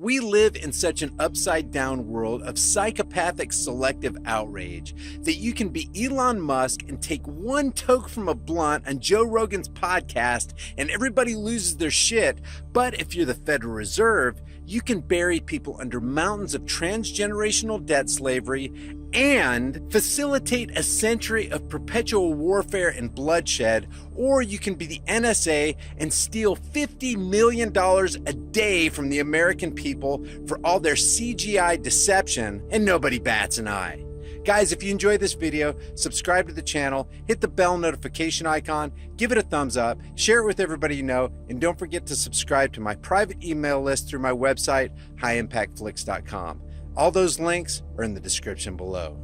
We live in such an upside-down world of psychopathic selective outrage that you can be Elon Musk and take one toke from a blunt on Joe Rogan's podcast and everybody loses their shit. But if you're the Federal Reserve, you can bury people under mountains of transgenerational debt slavery and facilitate a century of perpetual warfare and bloodshed, or you can be the NSA and steal $50 million a day from the American people for all their CGI deception, and nobody bats an eye. Guys, if you enjoyed this video, subscribe to the channel, hit the bell notification icon, give it a thumbs up, share it with everybody you know, and don't forget to subscribe to my private email list through my website, highimpactflix.com. All those links are in the description below.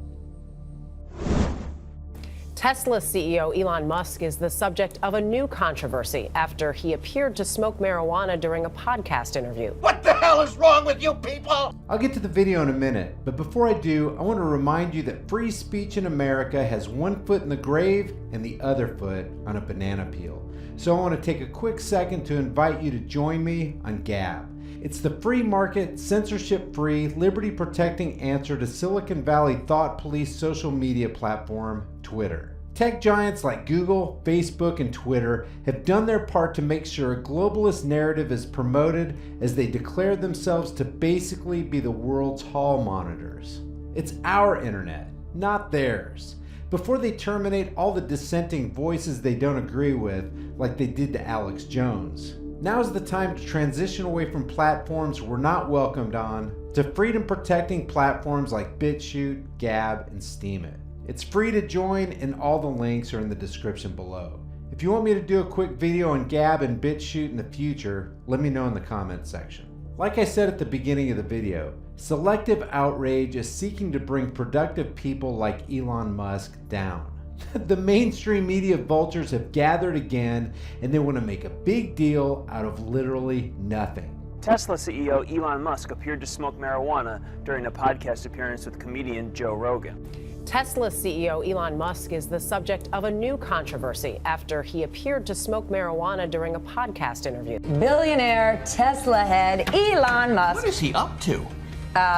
Tesla CEO Elon Musk is the subject of a new controversy after he appeared to smoke marijuana during a podcast interview. What the hell is wrong with you people? I'll get to the video in a minute, but before I do, I want to remind you that free speech in America has one foot in the grave and the other foot on a banana peel. So I want to take a quick second to invite you to join me on Gab. It's the free market, censorship-free, liberty-protecting answer to Silicon Valley thought police social media platform, Twitter. Tech giants like Google, Facebook, and Twitter have done their part to make sure a globalist narrative is promoted as they declare themselves to basically be the world's hall monitors. It's our internet, not theirs. Before they terminate all the dissenting voices they don't agree with, like they did to Alex Jones. Now's the time to transition away from platforms we're not welcomed on to freedom-protecting platforms like BitChute, Gab, and Steemit. It's free to join and all the links are in the description below. If you want me to do a quick video on Gab and Bitchute in the future, let me know in the comments section. Like I said at the beginning of the video, selective outrage is seeking to bring productive people like Elon Musk down. The mainstream media vultures have gathered again and they want to make a big deal out of literally nothing. Tesla CEO Elon Musk appeared to smoke marijuana during a podcast appearance with comedian Joe Rogan. Tesla CEO Elon Musk is the subject of a new controversy after he appeared to smoke marijuana during a podcast interview. Billionaire Tesla head Elon Musk. What is he up to?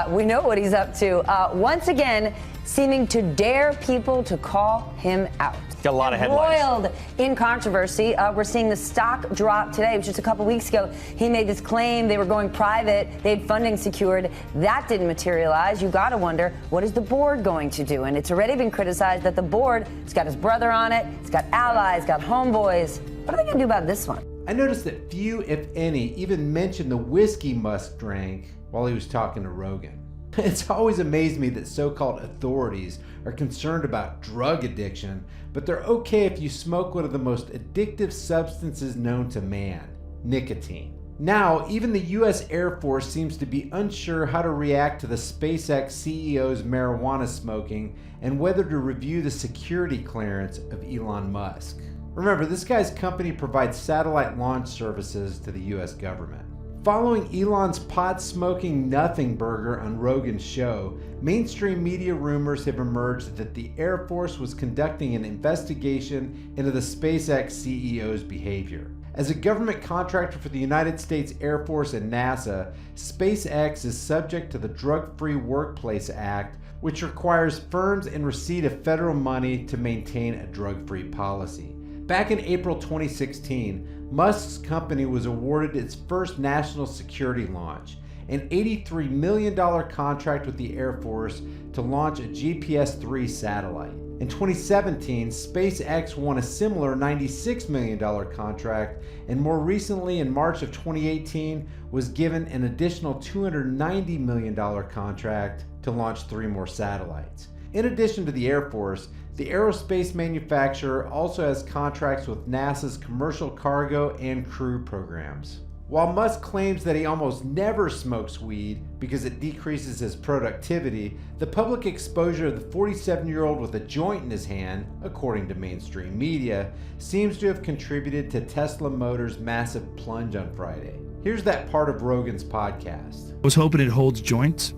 We know what he's up to. Once again, seeming to dare people to call him out. Got a lot of headlines. Roiled in controversy. We're seeing the stock drop today. It was just a couple weeks ago. He made this claim they were going private. They had funding secured. That didn't materialize. You got to wonder, what is the board going to do? And it's already been criticized that the board, it's got his brother on it, it's got allies, got homeboys. What are they going to do about this one? I noticed that few, if any, even mentioned the whiskey Musk drank while he was talking to Rogan. It's always amazed me that so-called authorities are concerned about drug addiction, but they're okay if you smoke one of the most addictive substances known to man, nicotine. Now, even the US Air Force seems to be unsure how to react to the SpaceX CEO's marijuana smoking and whether to review the security clearance of Elon Musk. Remember, this guy's company provides satellite launch services to the US government. Following Elon's pot-smoking nothing burger on Rogan's show, mainstream media rumors have emerged that the Air Force was conducting an investigation into the SpaceX CEO's behavior. As a government contractor for the United States Air Force and NASA, SpaceX is subject to the Drug-Free Workplace Act, which requires firms in receipt of federal money to maintain a drug-free policy. Back in April 2016, Musk's company was awarded its first national security launch, an $83 million contract with the Air Force to launch a GPS-3 satellite. In 2017, SpaceX won a similar $96 million contract, and more recently in March of 2018 was given an additional $290 million contract to launch 3 more satellites. In addition to the Air Force, the aerospace manufacturer also has contracts with NASA's commercial cargo and crew programs. While Musk claims that he almost never smokes weed because it decreases his productivity, the public exposure of the 47-year-old with a joint in his hand, according to mainstream media, seems to have contributed to Tesla Motors' massive plunge on Friday. Here's that part of Rogan's podcast. I was hoping it holds joints.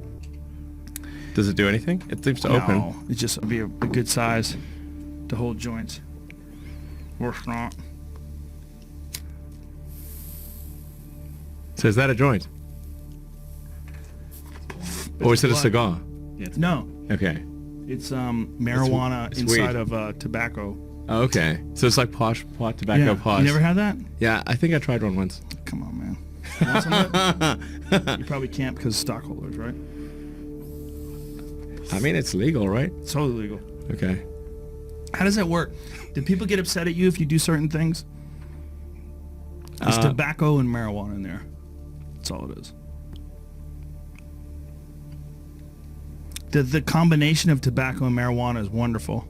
Does it do anything? It seems to No, open. it's just be a good size to hold joints. Or not. So is that a joint? Or is it a blood. cigar? No, Okay. it's marijuana It's inside weed. of tobacco. Oh, okay. So it's like pot tobacco Yeah. posh. You never had that? Yeah, I think I tried one once. Come on, man. You want some of that? You probably can't because of stockholders, right? I mean, it's legal, right? It's totally legal. Okay. How does that work? Do people get upset at you if you do certain things? There's tobacco and marijuana in there. That's all it is. The combination of tobacco and marijuana is wonderful.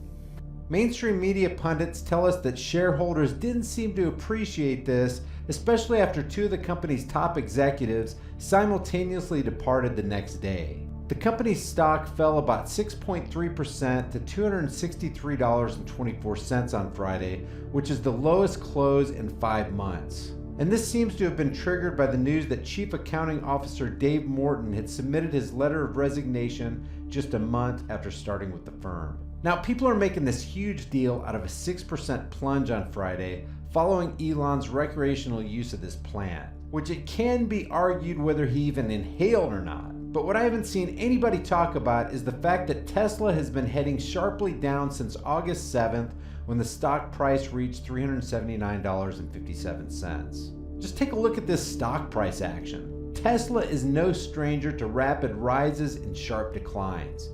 Mainstream media pundits tell us that shareholders didn't seem to appreciate this, especially after two of the company's top executives simultaneously departed the next day. The company's stock fell about 6.3% to $263.24 on Friday, which is the lowest close in 5 months. And this seems to have been triggered by the news that Chief Accounting Officer Dave Morton had submitted his letter of resignation just a month after starting with the firm. Now, people are making this huge deal out of a 6% plunge on Friday following Elon's recreational use of this plant, which it can be argued whether he even inhaled or not. But what I haven't seen anybody talk about is the fact that Tesla has been heading sharply down since August 7th when the stock price reached $379.57. Just take a look at this stock price action. Tesla is no stranger to rapid rises and sharp declines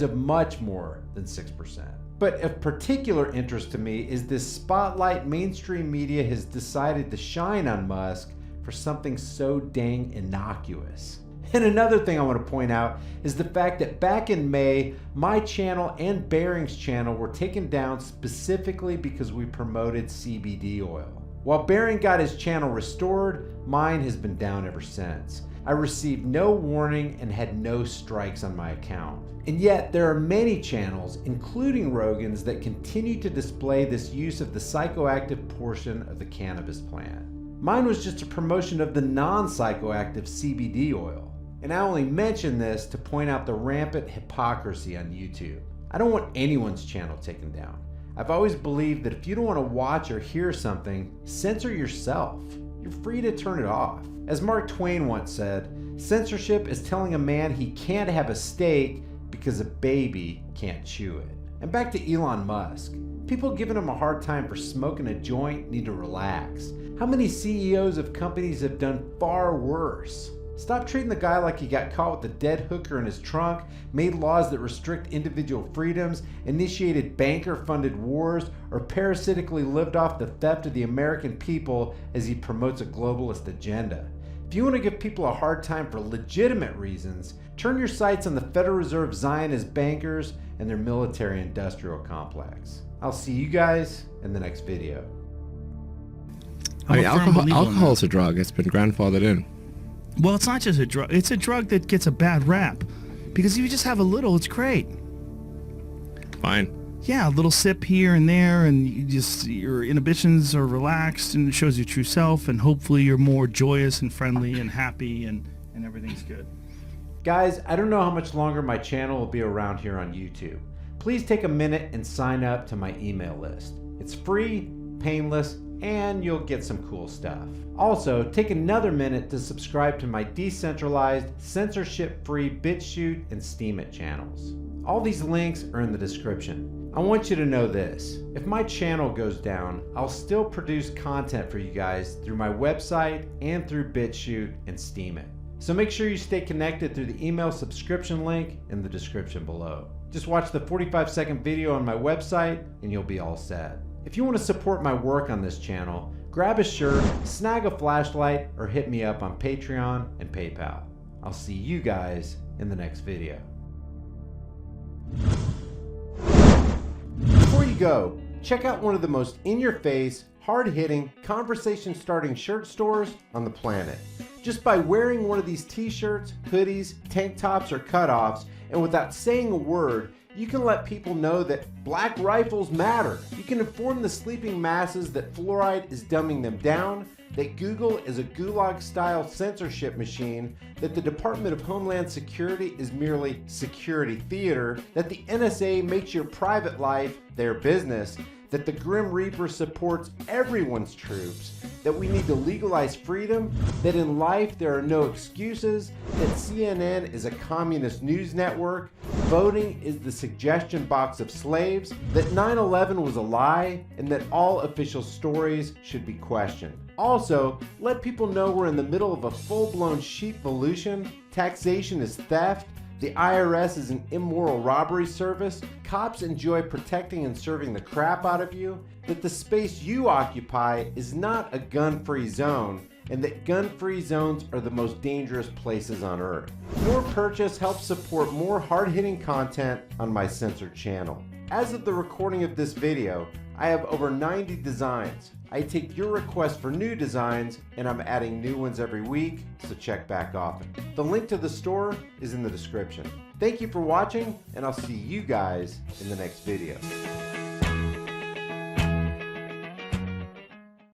of much more than 6%. But of particular interest to me is this spotlight mainstream media has decided to shine on Musk for something so dang innocuous. And another thing I want to point out is the fact that back in May, my channel and Barring's channel were taken down specifically because we promoted CBD oil. While Baring got his channel restored, mine has been down ever since. I received no warning and had no strikes on my account. And yet there are many channels, including Rogan's, that continue to display this use of the psychoactive portion of the cannabis plant. Mine was just a promotion of the non-psychoactive CBD oil. And I only mention this to point out the rampant hypocrisy on YouTube. I don't want anyone's channel taken down. I've always believed that if you don't want to watch or hear something, censor yourself. You're free to turn it off. As Mark Twain once said, censorship is telling a man he can't have a steak because a baby can't chew it. And back to Elon Musk. People giving him a hard time for smoking a joint need to relax. How many CEOs of companies have done far worse? Stop treating the guy like he got caught with a dead hooker in his trunk, made laws that restrict individual freedoms, initiated banker-funded wars, or parasitically lived off the theft of the American people as he promotes a globalist agenda. If you want to give people a hard time for legitimate reasons, turn your sights on the Federal Reserve Zionist bankers and their military-industrial complex. I'll see you guys in the next video. I mean, alcohol's a drug. It's been grandfathered in. Well, it's not just a drug. It's a drug that gets a bad rap. Because if you just have a little, it's great. Fine. Yeah, a little sip here and there, and your inhibitions are relaxed, and it shows your true self, and hopefully you're more joyous and friendly and happy, and everything's good. Guys, I don't know how much longer my channel will be around here on YouTube. Please take a minute and sign up to my email list. It's free, painless, and you'll get some cool stuff. Also, take another minute to subscribe to my decentralized, censorship-free BitChute and Steemit channels. All these links are in the description. I want you to know this. If my channel goes down, I'll still produce content for you guys through my website and through BitChute and Steemit. So make sure you stay connected through the email subscription link in the description below. Just watch the 45-second video on my website and you'll be all set. If you want to support my work on this channel, grab a shirt, snag a flashlight, or hit me up on Patreon and PayPal. I'll see you guys in the next video. Before you go, check out one of the most in-your-face, hard-hitting, conversation-starting shirt stores on the planet. Just by wearing one of these t-shirts, hoodies, tank tops, or cutoffs, and without saying a word, you can let people know that black rifles matter. You can inform the sleeping masses that fluoride is dumbing them down, that Google is a gulag-style censorship machine, that the Department of Homeland Security is merely security theater, that the NSA makes your private life their business, that the Grim Reaper supports everyone's troops, that we need to legalize freedom, that in life there are no excuses, that CNN is a communist news network, voting is the suggestion box of slaves, that 9/11 was a lie, and that all official stories should be questioned. Also, let people know we're in the middle of a full-blown sheepvolution, taxation is theft, the IRS is an immoral robbery service, cops enjoy protecting and serving the crap out of you, that the space you occupy is not a gun-free zone, and that gun-free zones are the most dangerous places on earth. Your purchase helps support more hard-hitting content on my censored channel. As of the recording of this video, I have over 90 designs. I take your requests for new designs, and I'm adding new ones every week, so check back often. The link to the store is in the description. Thank you for watching, and I'll see you guys in the next video.